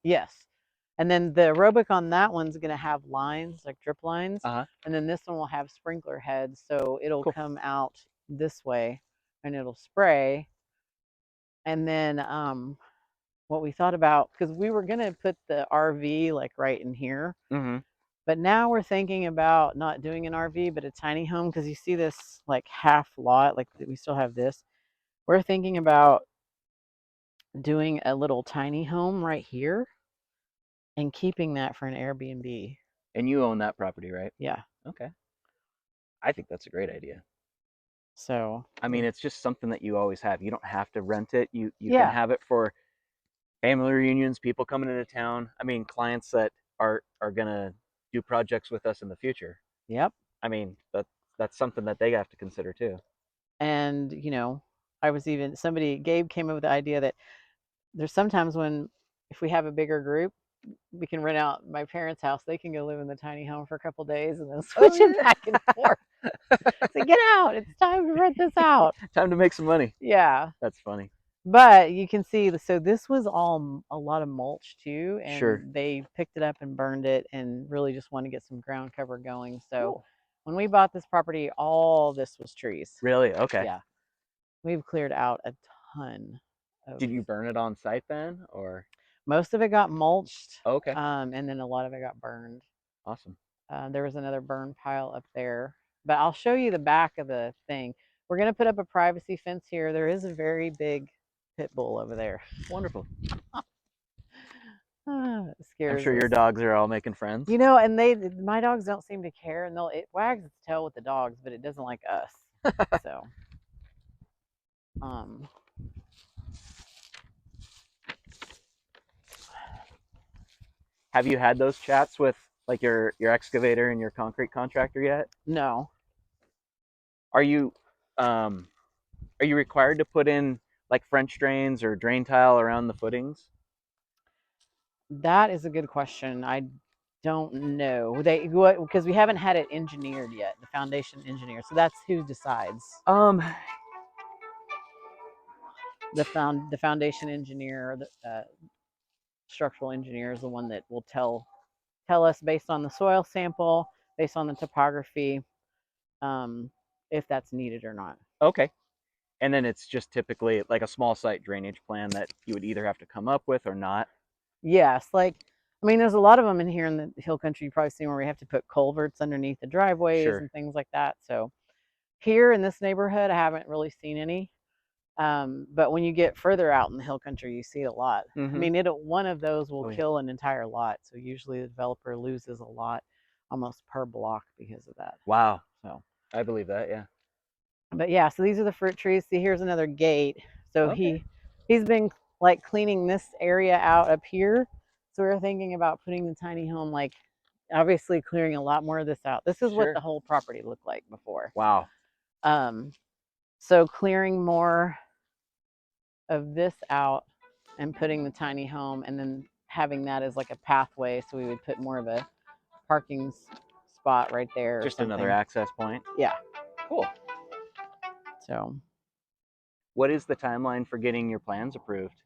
Yes. And then the aerobic on that one's going to have lines, like drip lines. Uh-huh. And then this one will have sprinkler heads. So it'll Cool. come out this way and it'll spray. And then what we thought about, because we were going to put the RV like right in here. Mm-hmm. But now we're thinking about not doing an RV, but a tiny home, because you see this like half lot, like we still have this. We're thinking about doing a little tiny home right here and keeping that for an Airbnb. And you own that property, right? Yeah. Okay. I think that's a great idea. So, I mean, it's just something that you always have. You don't have to rent it. You can yeah. have it for family reunions, people coming into town. I mean, clients that are gonna do projects with us in the future. Yep. I mean, that's something that they have to consider too. And, I was even, Gabe came up with the idea that there's sometimes when, if we have a bigger group, we can rent out my parents' house. They can go live in the tiny home for a couple days and then Oh switch it yeah. back and forth. Say, get out. It's time to rent this out. Time to make some money. Yeah. That's funny. But you can see, so this was all a lot of mulch too, Sure. and they picked it up and burned it and really just want to get some ground cover going. So Cool. when we bought this property, all this was trees. Really? Okay. Yeah. We've cleared out a ton of, Did you burn it on site then, or? most of it got mulched, Okay. and then a lot of it got burned. Awesome. There was another burn pile up there, but I'll show you the back of the thing. We're going to put up a privacy fence here. There is a very big pit bull over there. Wonderful. It I'm scares sure your us. dogs are all making friends. And my dogs don't seem to care, and it wags its tail with the dogs, but it doesn't like us. So, um, Have you had those chats with like your excavator and your concrete contractor yet? no, Are you um are you required to put in like French drains or drain tile around the footings? that is a good question. I don't know. Because we haven't had it engineered yet, the foundation engineer. So that's who decides. Um, The foundation engineer, the structural engineer, is the one that will tell us based on the soil sample, based on the topography, um, if that's needed or not. okay. And then it's just typically like a small site drainage plan that you would either have to come up with or not. Yes, there's a lot of them in here in the hill country. You've probably seen where we have to put culverts underneath the driveways Sure. and things like that. So here in this neighborhood, I haven't really seen any. But when you get further out in the hill country, you see it a lot. I Mm-hmm. mean, one of those will Oh yeah. kill an entire lot. So usually the developer loses a lot almost per block because of that. Wow. So, I believe that, yeah. but yeah, so these are the fruit trees. See, here's another gate. So Okay. he's been like cleaning this area out up here. So we're thinking about putting the tiny home, like obviously clearing a lot more of this out. This is what the Sure. whole property looked like before. Wow. Um, so clearing more of this out and putting the tiny home, and then having that as like a pathway. So we would put more of a parking spot right there or Just another something. access point. Yeah. Cool. So What is the timeline for getting your plans approved?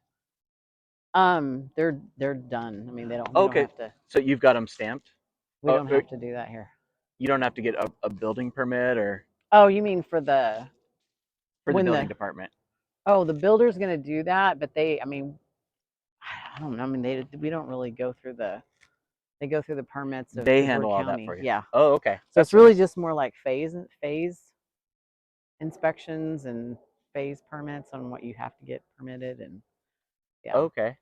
they're done. I mean, we don't Okay. have to So you've got them stamped? we Oh, don't have to do that here. you don't have to get a building permit or Oh, you mean for the when building the department? the builder's going to do that, but I don't know. I mean, we don't really they go through the permits of They because we're handle all that county. for you. Yeah. Oh, okay. So That's it's really nice. just more like phase inspections and phase permits on what you have to get permitted, and yeah, Okay.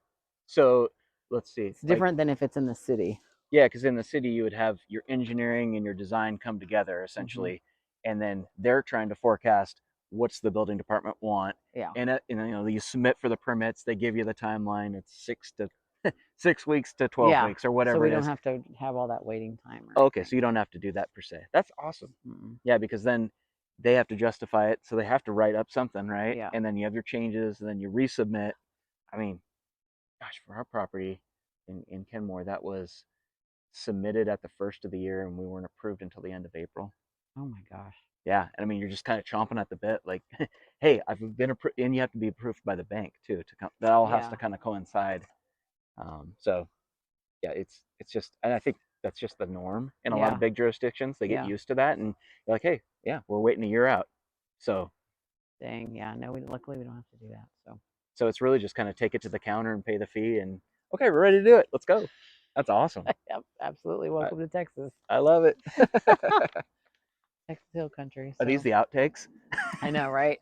So let's see. it's Like, different than if it's in the city. yeah, because in the city you would have your engineering and your design come together Hmm. essentially, and then they're trying to forecast what's the building department want, Yeah. and you submit for the permits. They give you the timeline. It's 6 weeks to 12 Yeah. weeks or So whatever we it don't is. have to have all that waiting time or Okay, anything. so you don't have to do that per se. That's awesome. Mm-mm. Yeah, because then they have to justify it, so they have to write up something, right? Yeah. And then you have your changes, and then you resubmit. I mean, gosh, for our property in Kenmore, that was submitted at the first of the year, and we weren't approved until the end of April. Oh my gosh. Yeah, and I mean, you're just kind of chomping at the bit, like, hey, I've been approved, and you have to be approved by the bank too. That all has Yeah. to kind of coincide. So yeah, it's just, and I think that's just the norm in a lot of Yeah. big jurisdictions. They get Yeah. used to that, and they're like, hey, yeah, we're waiting a year out. So Dang. Yeah. No, luckily we don't have to do that. So so it's really just kind of take it to the counter and pay the fee, and okay, we're ready to do it. Let's go. That's awesome. yep, absolutely. I, Welcome to Texas. I love it. Texas Hill Country. Are these So the outtakes? I know, right?